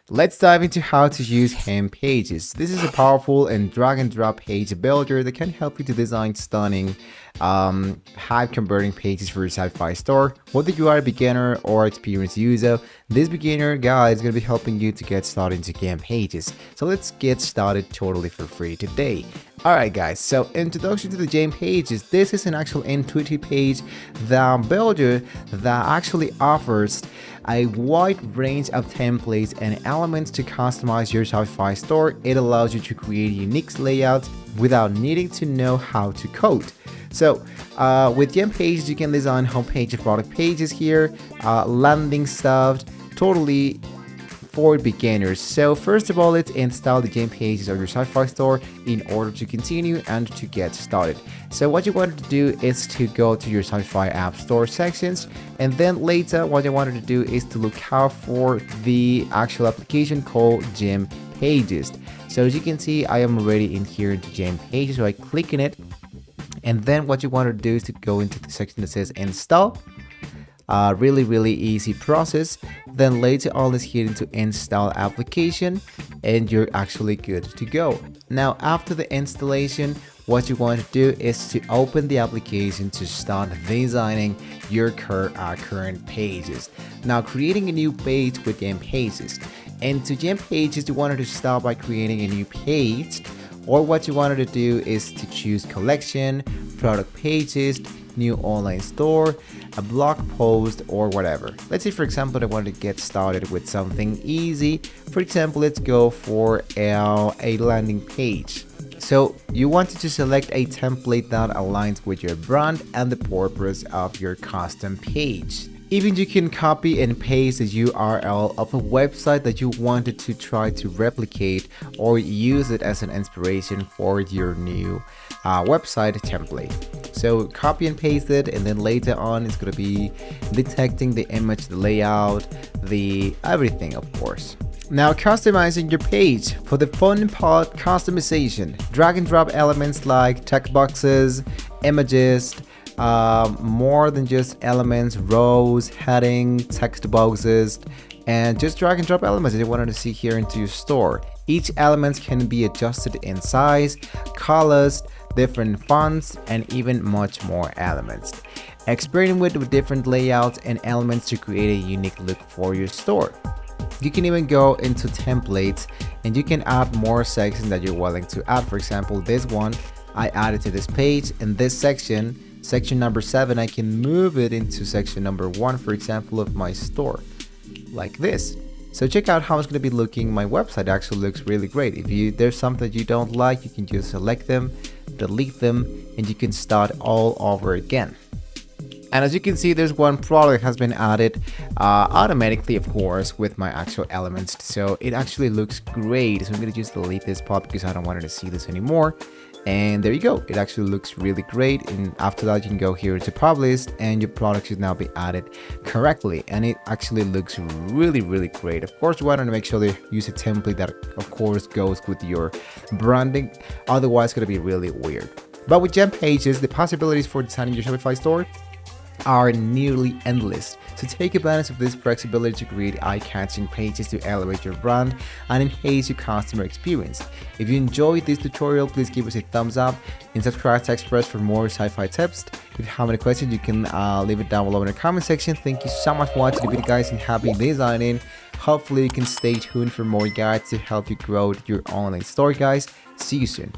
Let's dive into how to use Gempages. This is a powerful and drag and drop page builder that can help you to design stunning, high converting pages for your Shopify store. Whether you are a beginner or experienced user, this beginner guide is going to be helping you to get started into Gempages. So let's get started totally for free today. Alright guys, so introduction to the Gempages. This is an actual intuitive page, the builder that actually offers a wide range of templates and elements to customize your Shopify store. It allows you to create unique layouts without needing to know how to code. So with Gempages, you can design homepage and product pages here, landing stuff, totally for beginners. So first of all, let's install the Gempages on your Shopify store in order to continue and to get started. So what you want to do is to go to your Shopify app store sections, and then later what I wanted to do is to look out for the actual application called Gempages. So as you can see, I am already in here into Gempages, so I click in it, and then what you want to do is to go into the section that says install. Really easy process. Then later on, let's hit into install application and you're actually good to go. Now after the installation, what you want to do is to open the application to start designing your current pages. Now creating a new page with Gempages. And to Gempages, you wanted to start by creating a new page, or what you wanted to do is to choose collection, product pages, new online store, a blog post, or whatever. Let's say for example I wanted to get started with something easy. For example, let's go for a landing page. So you wanted to select a template that aligns with your brand and the purpose of your custom page. Even you can copy and paste the URL of a website that you wanted to try to replicate or use it as an inspiration for your new website template. So copy and paste it, and then later on it's going to be detecting the image, the layout, the everything, of course. Now customizing your page. For the fun part, customization. Drag and drop elements like text boxes, images, more than just elements, rows, heading, text boxes, and just drag and drop elements that you wanted to see here into your store. Each element can be adjusted in size, colors, different fonts, and even much more elements. Experiment with different layouts and elements to create a unique look for your store. You can even go into templates and you can add more sections that you're willing to add. For example, this one I added to this page, and this section number 7, I can move it into section number 1, for example, of my store, like this. So check out how it's going to be looking. My website actually looks really great. If there's something that you don't like, you can just select them, delete them, and you can start all over again. And as you can see, there's one product that has been added automatically, of course, with my actual elements. So it actually looks great. So I'm going to just delete this part because I don't want to see this anymore. And there you go, it actually looks really great. And after that, you can go here to publish and your product should now be added correctly, and it actually looks really great. Of course, you want to make sure they use a template that of course goes with your branding, otherwise it's going to be really weird. But with Gempages, the possibilities for designing your Shopify store are nearly endless. So take advantage of this flexibility to create eye-catching pages to elevate your brand and enhance your customer experience. If you enjoyed this tutorial, please give us a thumbs up and subscribe to Express for more sci-fi tips. If you have any questions, you can leave it down below in the comment section. Thank you so much for watching the video, guys, and happy designing. Hopefully you can stay tuned for more guides to help you grow your online store, guys. See you soon.